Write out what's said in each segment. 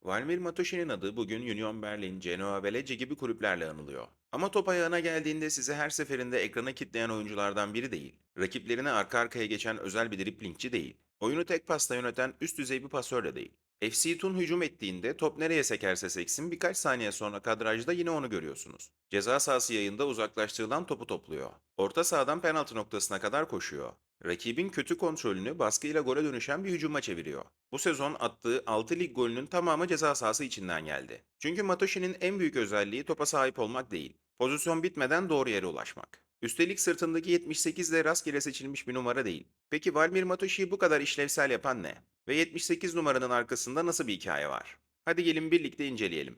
Valmir Matoshi'nin adı bugün Union Berlin, Genoa ve Lecce gibi kulüplerle anılıyor. Ama top ayağına geldiğinde sizi her seferinde ekrana kitleyen oyunculardan biri değil. Rakiplerine arka arkaya geçen özel bir driplingçi değil. Oyunu tek pasta yöneten üst düzey bir pasör de değil. FC Thun hücum ettiğinde top nereye sekerse seksin birkaç saniye sonra kadrajda yine onu görüyorsunuz. Ceza sahası yayında uzaklaştırılan topu topluyor. Orta sahadan penaltı noktasına kadar koşuyor. Rakibin kötü kontrolünü baskıyla gole dönüşen bir hücuma çeviriyor. Bu sezon attığı 6 lig golünün tamamı ceza sahası içinden geldi. Çünkü Matoshi'nin en büyük özelliği topa sahip olmak değil, pozisyon bitmeden doğru yere ulaşmak. Üstelik sırtındaki 78 de rastgele seçilmiş bir numara değil. Peki Valmir Matoshi'yi bu kadar işlevsel yapan ne? Ve 78 numaranın arkasında nasıl bir hikaye var? Hadi gelin birlikte inceleyelim.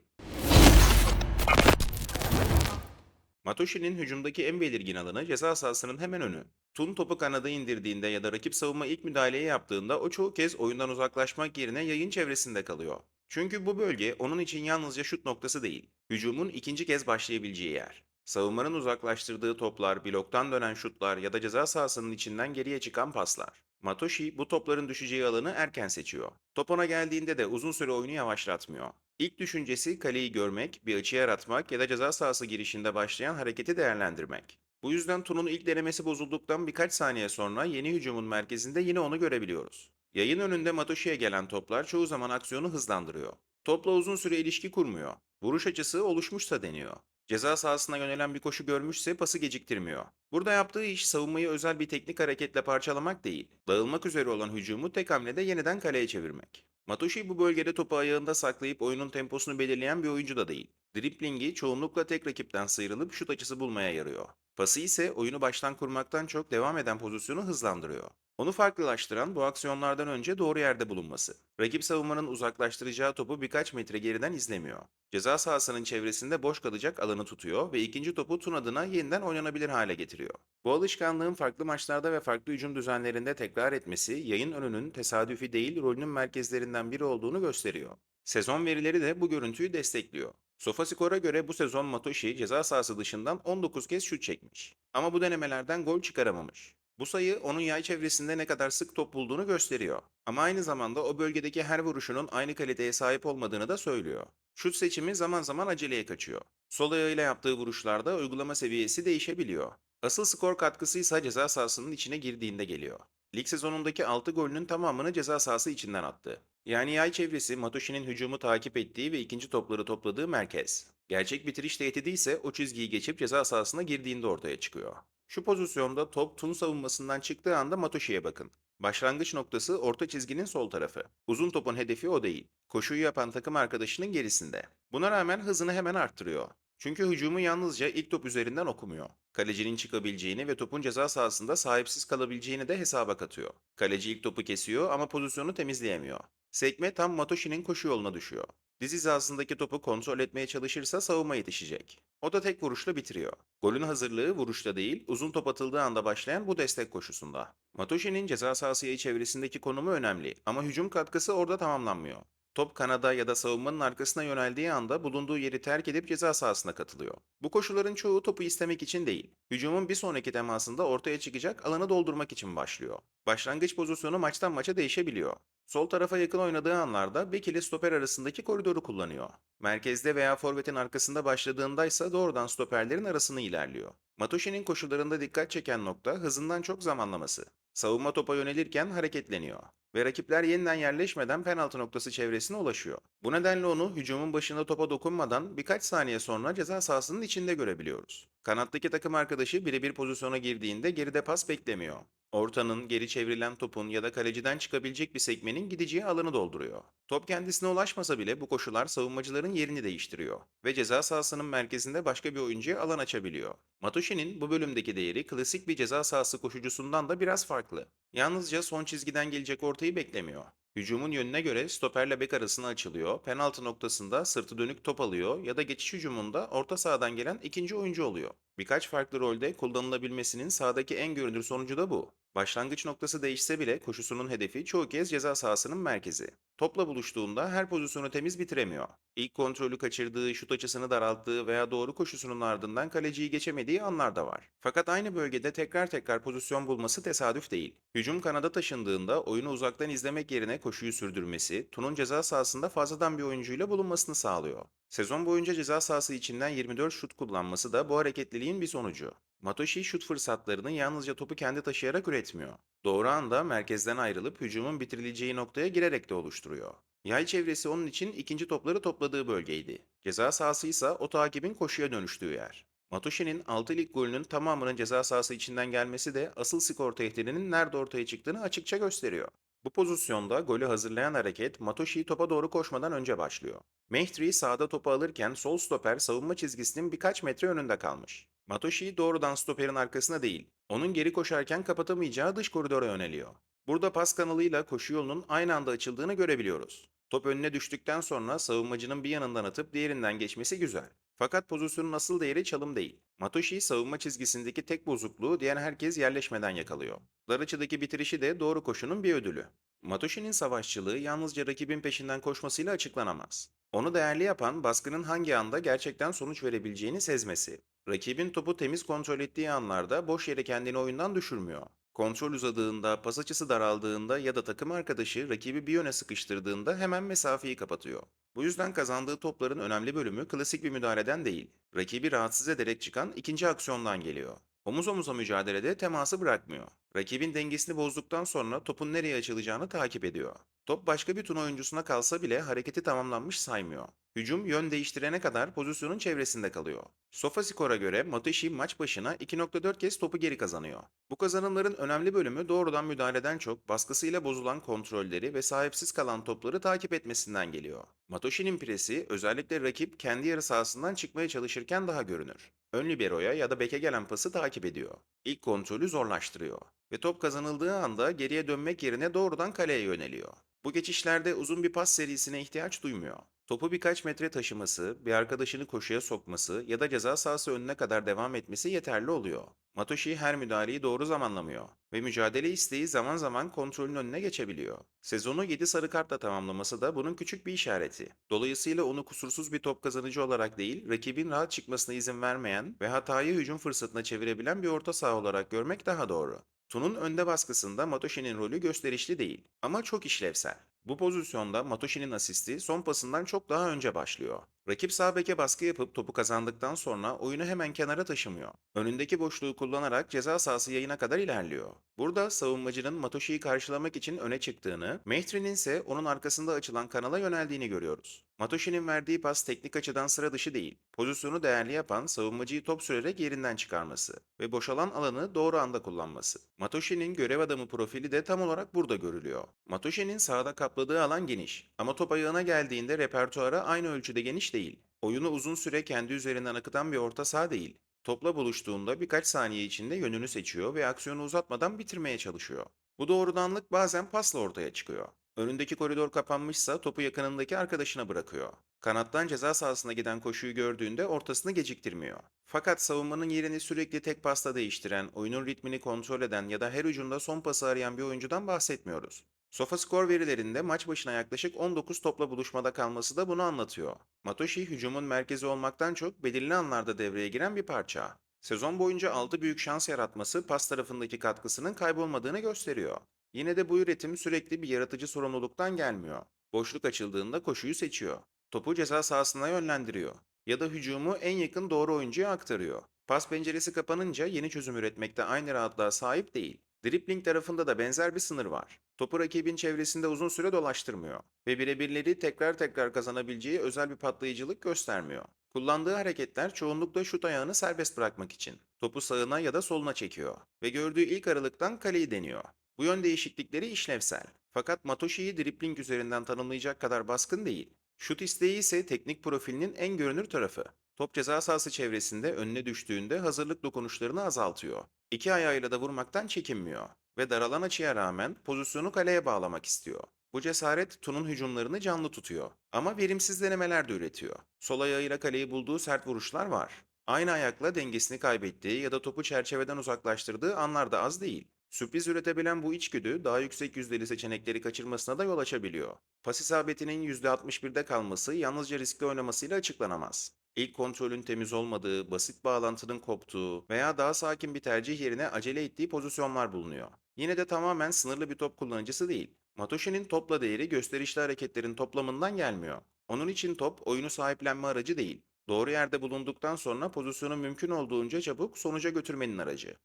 Matoshi'nin hücumdaki en belirgin alanı ceza sahasının hemen önü. Tun topu kanada indirdiğinde ya da rakip savunma ilk müdahaleyi yaptığında o çoğu kez oyundan uzaklaşmak yerine yayın çevresinde kalıyor. Çünkü bu bölge onun için yalnızca şut noktası değil, hücumun ikinci kez başlayabileceği yer. Savunmanın uzaklaştırdığı toplar, bloktan dönen şutlar ya da ceza sahasının içinden geriye çıkan paslar. Matoshi bu topların düşeceği alanı erken seçiyor. Top ona geldiğinde de uzun süre oyunu yavaşlatmıyor. İlk düşüncesi kaleyi görmek, bir açı yaratmak ya da ceza sahası girişinde başlayan hareketi değerlendirmek. Bu yüzden Tun'un ilk denemesi bozulduktan birkaç saniye sonra yeni hücumun merkezinde yine onu görebiliyoruz. Yayın önünde Matoshi'ye gelen toplar çoğu zaman aksiyonu hızlandırıyor. Topla uzun süre ilişki kurmuyor. Vuruş açısı oluşmuşsa deniyor. Ceza sahasına yönelen bir koşu görmüşse pası geciktirmiyor. Burada yaptığı iş savunmayı özel bir teknik hareketle parçalamak değil, dağılmak üzere olan hücumu tek hamlede yeniden kaleye çevirmek. Matoshi bu bölgede topu ayağında saklayıp oyunun temposunu belirleyen bir oyuncu da değil. Driblingi çoğunlukla tek rakipten sıyrılıp şut açısı bulmaya yarıyor. Pası ise oyunu baştan kurmaktan çok devam eden pozisyonu hızlandırıyor. Onu farklılaştıran bu aksiyonlardan önce doğru yerde bulunması. Rakip savunmanın uzaklaştıracağı topu birkaç metre geriden izlemiyor. Ceza sahasının çevresinde boş kalacak alanı tutuyor ve ikinci topu Tun adına yeniden oynanabilir hale getiriyor. Bu alışkanlığın farklı maçlarda ve farklı hücum düzenlerinde tekrar etmesi, yayın önünün tesadüfi değil rolünün merkezlerinden biri olduğunu gösteriyor. Sezon verileri de bu görüntüyü destekliyor. SofaScore'a göre bu sezon Matoshi ceza sahası dışından 19 kez şut çekmiş. Ama bu denemelerden gol çıkaramamış. Bu sayı onun yay çevresinde ne kadar sık top bulduğunu gösteriyor. Ama aynı zamanda o bölgedeki her vuruşunun aynı kaliteye sahip olmadığını da söylüyor. Şut seçimi zaman zaman aceleye kaçıyor. Sol ayağıyla yaptığı vuruşlarda uygulama seviyesi değişebiliyor. Asıl skor katkısı ise ceza sahasının içine girdiğinde geliyor. Lig sezonundaki 6 golünün tamamını ceza sahası içinden attı. Yani yay çevresi Matoshi'nin hücumu takip ettiği ve ikinci topları topladığı merkez. Gerçek bitiriş tehdidi ise o çizgiyi geçip ceza sahasına girdiğinde ortaya çıkıyor. Şu pozisyonda top Tun savunmasından çıktığı anda Matoshi'ye bakın. Başlangıç noktası orta çizginin sol tarafı. Uzun topun hedefi o değil. Koşuyu yapan takım arkadaşının gerisinde. Buna rağmen hızını hemen arttırıyor. Çünkü hücumu yalnızca ilk top üzerinden okumuyor. Kalecinin çıkabileceğini ve topun ceza sahasında sahipsiz kalabileceğini de hesaba katıyor. Kaleci ilk topu kesiyor ama pozisyonu temizleyemiyor. Sekme tam Matoshi'nin koşu yoluna düşüyor. Diz hizasındaki topu kontrol etmeye çalışırsa savunma yetişecek. O da tek vuruşla bitiriyor. Golün hazırlığı vuruşta değil, uzun top atıldığı anda başlayan bu destek koşusunda. Matoshi'nin ceza sahası yayı çevresindeki konumu önemli ama hücum katkısı orada tamamlanmıyor. Top kanada ya da savunmanın arkasına yöneldiği anda bulunduğu yeri terk edip ceza sahasına katılıyor. Bu koşuların çoğu topu istemek için değil, hücumun bir sonraki temasında ortaya çıkacak alanı doldurmak için başlıyor. Başlangıç pozisyonu maçtan maça değişebiliyor. Sol tarafa yakın oynadığı anlarda bek ile stoper arasındaki koridoru kullanıyor. Merkezde veya forvetin arkasında başladığında ise doğrudan stoperlerin arasını ilerliyor. Matoshi'nin koşularında dikkat çeken nokta hızından çok zamanlaması. Savunma topa yönelirken hareketleniyor ve rakipler yeniden yerleşmeden penaltı noktası çevresine ulaşıyor. Bu nedenle onu hücumun başında topa dokunmadan birkaç saniye sonra ceza sahasının içinde görebiliyoruz. Kanattaki takım arkadaşı birebir pozisyona girdiğinde geride pas beklemiyor. Ortanın, geri çevrilen topun ya da kaleciden çıkabilecek bir sekmenin gideceği alanı dolduruyor. Top kendisine ulaşmasa bile bu koşular savunmacıların yerini değiştiriyor ve ceza sahasının merkezinde başka bir oyuncuya alan açabiliyor. Matoshi'nin bu bölümdeki değeri klasik bir ceza sahası koşucusundan da biraz farklı. Yalnızca son çizgiden gelecek ortayı beklemiyor. Hücumun yönüne göre stoperle bek arasına açılıyor, penaltı noktasında sırtı dönük top alıyor ya da geçiş hücumunda orta sahadan gelen ikinci oyuncu oluyor. Birkaç farklı rolde kullanılabilmesinin sahadaki en görünür sonucu da bu. Başlangıç noktası değişse bile koşusunun hedefi çoğu kez ceza sahasının merkezi. Topla buluştuğunda her pozisyonu temiz bitiremiyor. İlk kontrolü kaçırdığı, şut açısını daralttığı veya doğru koşusunun ardından kaleciyi geçemediği anlar da var. Fakat aynı bölgede tekrar tekrar pozisyon bulması tesadüf değil. Hücum kanada taşındığında oyunu uzaktan izlemek yerine koşuyu sürdürmesi, Tun'un ceza sahasında fazladan bir oyuncuyla bulunmasını sağlıyor. Sezon boyunca ceza sahası içinden 24 şut kullanması da bu hareketliliğin bir sonucu. Matoshi şut fırsatlarını yalnızca topu kendi taşıyarak üretmiyor. Doğru anda merkezden ayrılıp hücumun bitirileceği noktaya girerek de oluşturuyor. Yay çevresi onun için ikinci topları topladığı bölgeydi. Ceza sahası ise o takibin koşuya dönüştüğü yer. Matoshi'nin 6 lig golünün tamamının ceza sahası içinden gelmesi de asıl skor tehdidinin nerede ortaya çıktığını açıkça gösteriyor. Bu pozisyonda golü hazırlayan hareket Matoshi topa doğru koşmadan önce başlıyor. Mehdi sağda topu alırken sol stoper savunma çizgisinin birkaç metre önünde kalmış. Matoshi doğrudan stoperin arkasına değil, onun geri koşarken kapatamayacağı dış koridora yöneliyor. Burada pas kanalıyla koşu yolunun aynı anda açıldığını görebiliyoruz. Top önüne düştükten sonra savunmacının bir yanından atıp diğerinden geçmesi güzel. Fakat pozisyonun asıl değeri çalım değil. Matoshi savunma çizgisindeki tek bozukluğu diğer herkes yerleşmeden yakalıyor. Dar açıdaki bitirişi de doğru koşunun bir ödülü. Matoshi'nin savaşçılığı yalnızca rakibin peşinden koşmasıyla açıklanamaz. Onu değerli yapan baskının hangi anda gerçekten sonuç verebileceğini sezmesi. Rakibin topu temiz kontrol ettiği anlarda boş yere kendini oyundan düşürmüyor. Kontrol uzadığında, pas açısı daraldığında ya da takım arkadaşı rakibi bir yöne sıkıştırdığında hemen mesafeyi kapatıyor. Bu yüzden kazandığı topların önemli bölümü klasik bir müdahaleden değil, rakibi rahatsız ederek çıkan ikinci aksiyondan geliyor. Omuz omuza mücadelede teması bırakmıyor. Rakibin dengesini bozduktan sonra topun nereye açılacağını takip ediyor. Top başka bir tun oyuncusuna kalsa bile hareketi tamamlanmış saymıyor. Hücum yön değiştirene kadar pozisyonun çevresinde kalıyor. SofaScore'a göre Mateşi maç başına 2,4 kez topu geri kazanıyor. Bu kazanımların önemli bölümü doğrudan müdahaleden çok baskısıyla bozulan kontrolleri ve sahipsiz kalan topları takip etmesinden geliyor. Matoshi'nin presi özellikle rakip kendi yarı sahasından çıkmaya çalışırken daha görünür. Ön libero'ya ya da beke gelen pası takip ediyor. İlk kontrolü zorlaştırıyor ve top kazanıldığı anda geriye dönmek yerine doğrudan kaleye yöneliyor. Bu geçişlerde uzun bir pas serisine ihtiyaç duymuyor. Topu birkaç metre taşıması, bir arkadaşını koşuya sokması ya da ceza sahası önüne kadar devam etmesi yeterli oluyor. Matoshi her müdahaleyi doğru zamanlamıyor ve mücadele isteği zaman zaman kontrolün önüne geçebiliyor. Sezonu 7 sarı kartla tamamlaması da bunun küçük bir işareti. Dolayısıyla onu kusursuz bir top kazanıcı olarak değil, rakibin rahat çıkmasına izin vermeyen ve hatayı hücum fırsatına çevirebilen bir orta saha olarak görmek daha doğru. Tun'un önde baskısında Matoshi'nin rolü gösterişli değil ama çok işlevsel. Bu pozisyonda Matoshi'nin asisti son pasından çok daha önce başlıyor. Rakip sağ beke baskı yapıp topu kazandıktan sonra oyunu hemen kenara taşımıyor. Önündeki boşluğu kullanarak ceza sahası yayına kadar ilerliyor. Burada savunmacının Matoshi'yi karşılamak için öne çıktığını, Mehtri'nin ise onun arkasında açılan kanala yöneldiğini görüyoruz. Matoshi'nin verdiği pas teknik açıdan sıra dışı değil. Pozisyonu değerli yapan savunmacıyı top sürerek yerinden çıkarması ve boşalan alanı doğru anda kullanması. Matoshi'nin görev adamı profili de tam olarak burada görülüyor. Matoshi'nin sahada kapladığı alan geniş ama top ayağına geldiğinde repertuarı aynı ölçüde geniş değil. Oyunu uzun süre kendi üzerinden akıtan bir orta saha değil. Topla buluştuğunda birkaç saniye içinde yönünü seçiyor ve aksiyonu uzatmadan bitirmeye çalışıyor. Bu doğrudanlık bazen pasla ortaya çıkıyor. Önündeki koridor kapanmışsa topu yakınındaki arkadaşına bırakıyor. Kanattan ceza sahasına giden koşuyu gördüğünde ortasını geciktirmiyor. Fakat savunmanın yerini sürekli tek pasla değiştiren, oyunun ritmini kontrol eden ya da her hücumda son pası arayan bir oyuncudan bahsetmiyoruz. SofaScore verilerinde maç başına yaklaşık 19 topla buluşmada kalması da bunu anlatıyor. Matoshi hücumun merkezi olmaktan çok belirli anlarda devreye giren bir parça. Sezon boyunca 6 büyük şans yaratması pas tarafındaki katkısının kaybolmadığını gösteriyor. Yine de bu üretim sürekli bir yaratıcı sorumluluktan gelmiyor. Boşluk açıldığında koşuyu seçiyor. Topu ceza sahasına yönlendiriyor. Ya da hücumu en yakın doğru oyuncuya aktarıyor. Pas penceresi kapanınca yeni çözüm üretmekte aynı rahatlığa sahip değil. Dribbling tarafında da benzer bir sınır var. Topu rakibin çevresinde uzun süre dolaştırmıyor ve birebirleri tekrar tekrar kazanabileceği özel bir patlayıcılık göstermiyor. Kullandığı hareketler çoğunlukla şut ayağını serbest bırakmak için. Topu sağına ya da soluna çekiyor ve gördüğü ilk aralıktan kaleyi deniyor. Bu yön değişiklikleri işlevsel. Fakat Matoshi'yi dribling üzerinden tanımlayacak kadar baskın değil. Şut isteği ise teknik profilinin en görünür tarafı. Top ceza sahası çevresinde önüne düştüğünde hazırlık dokunuşlarını azaltıyor. İki ayağıyla da vurmaktan çekinmiyor ve daralan açıya rağmen pozisyonu kaleye bağlamak istiyor. Bu cesaret Tun'un hücumlarını canlı tutuyor ama verimsiz denemeler de üretiyor. Sol ayağıyla kaleyi bulduğu sert vuruşlar var. Aynı ayakla dengesini kaybettiği ya da topu çerçeveden uzaklaştırdığı anlar da az değil. Sürpriz üretebilen bu içgüdü daha yüksek yüzdeli seçenekleri kaçırmasına da yol açabiliyor. Pas isabetinin %61'de kalması yalnızca riskli oynamasıyla açıklanamaz. İlk kontrolün temiz olmadığı, basit bağlantının koptuğu veya daha sakin bir tercih yerine acele ettiği pozisyonlar bulunuyor. Yine de tamamen sınırlı bir top kullanıcısı değil. Matoshi'nin topla değeri gösterişli hareketlerin toplamından gelmiyor. Onun için top oyunu sahiplenme aracı değil. Doğru yerde bulunduktan sonra pozisyonu mümkün olduğunca çabuk sonuca götürmenin aracı.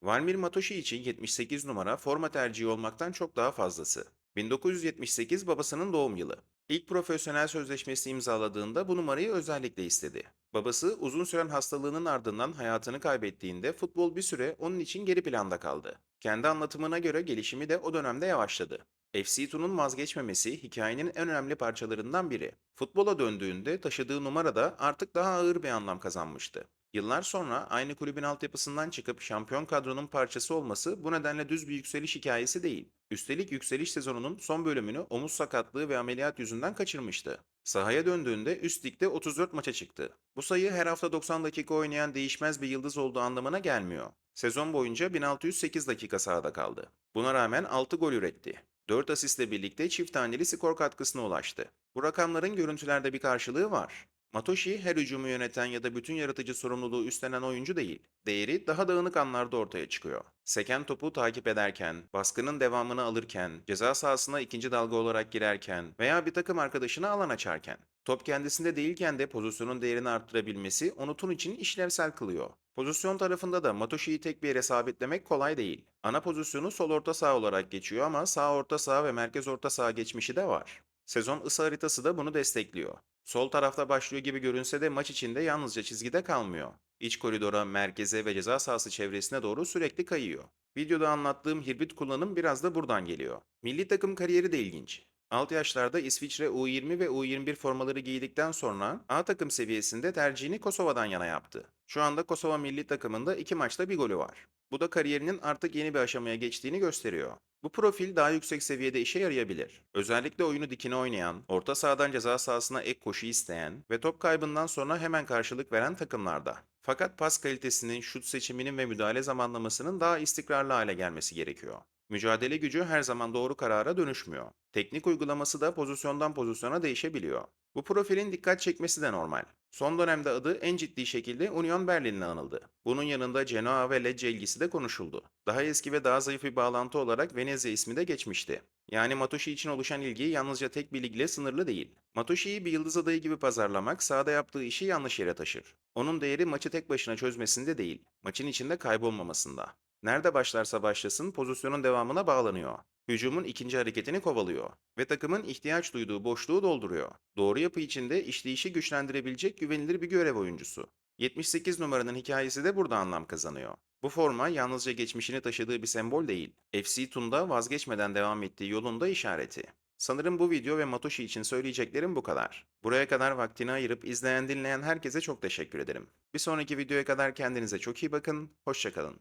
Valmir Matoshi için 78 numara forma tercihi olmaktan çok daha fazlası. 1978 babasının doğum yılı. İlk profesyonel sözleşmesi imzaladığında bu numarayı özellikle istedi. Babası uzun süren hastalığının ardından hayatını kaybettiğinde futbol bir süre onun için geri planda kaldı. Kendi anlatımına göre gelişimi de o dönemde yavaşladı. FC2'nun vazgeçmemesi hikayenin en önemli parçalarından biri. Futbola döndüğünde taşıdığı numara da artık daha ağır bir anlam kazanmıştı. Yıllar sonra aynı kulübün altyapısından çıkıp şampiyon kadronun parçası olması bu nedenle düz bir yükseliş hikayesi değil. Üstelik yükseliş sezonunun son bölümünü omuz sakatlığı ve ameliyat yüzünden kaçırmıştı. Sahaya döndüğünde üst ligde 34 maça çıktı. Bu sayı her hafta 90 dakika oynayan değişmez bir yıldız olduğu anlamına gelmiyor. Sezon boyunca 1608 dakika sahada kaldı. Buna rağmen 6 gol üretti. 4 asistle birlikte çift taneli skor katkısına ulaştı. Bu rakamların görüntülerde bir karşılığı var. Matoshi her hücumu yöneten ya da bütün yaratıcı sorumluluğu üstlenen oyuncu değil. Değeri daha dağınık anlarda ortaya çıkıyor. Seken topu takip ederken, baskının devamını alırken, ceza sahasına ikinci dalga olarak girerken veya bir takım arkadaşına alan açarken. Top kendisinde değilken de pozisyonun değerini arttırabilmesi onu Tun için işlevsel kılıyor. Pozisyon tarafında da Matoshi'yi tek bir yere sabitlemek kolay değil. Ana pozisyonu sol orta saha olarak geçiyor ama sağ orta saha ve merkez orta saha geçmişi de var. Sezon ısı haritası da bunu destekliyor. Sol tarafta başlıyor gibi görünse de maç içinde yalnızca çizgide kalmıyor. İç koridora, merkeze ve ceza sahası çevresine doğru sürekli kayıyor. Videoda anlattığım hibrit kullanım biraz da buradan geliyor. Milli takım kariyeri de ilginç. Alt yaşlarda İsviçre U20 ve U21 formaları giydikten sonra A takım seviyesinde tercihini Kosova'dan yana yaptı. Şu anda Kosova milli takımında 2 maçta bir golü var. Bu da kariyerinin artık yeni bir aşamaya geçtiğini gösteriyor. Bu profil daha yüksek seviyede işe yarayabilir. Özellikle oyunu dikine oynayan, orta sahadan ceza sahasına ek koşu isteyen ve top kaybından sonra hemen karşılık veren takımlarda. Fakat pas kalitesinin, şut seçiminin ve müdahale zamanlamasının daha istikrarlı hale gelmesi gerekiyor. Mücadele gücü her zaman doğru karara dönüşmüyor. Teknik uygulaması da pozisyondan pozisyona değişebiliyor. Bu profilin dikkat çekmesi de normal. Son dönemde adı en ciddi şekilde Union Berlin'le anıldı. Bunun yanında Genoa ve Lecce ilgisi de konuşuldu. Daha eski ve daha zayıf bir bağlantı olarak Venezia ismi de geçmişti. Yani Matoshi için oluşan ilgi yalnızca tek bir ligle sınırlı değil. Matoshi'yi bir yıldız adayı gibi pazarlamak sahada yaptığı işi yanlış yere taşır. Onun değeri maçı tek başına çözmesinde değil, maçın içinde kaybolmamasında. Nerede başlarsa başlasın pozisyonun devamına bağlanıyor. Hücumun ikinci hareketini kovalıyor ve takımın ihtiyaç duyduğu boşluğu dolduruyor. Doğru yapı içinde işleyişi güçlendirebilecek güvenilir bir görev oyuncusu. 78 numaranın hikayesi de burada anlam kazanıyor. Bu forma yalnızca geçmişini taşıdığı bir sembol değil, FC Tun'da vazgeçmeden devam ettiği yolun da işareti. Sanırım bu video ve Matoshi için söyleyeceklerim bu kadar. Buraya kadar vaktini ayırıp izleyen dinleyen herkese çok teşekkür ederim. Bir sonraki videoya kadar kendinize çok iyi bakın, hoşça kalın.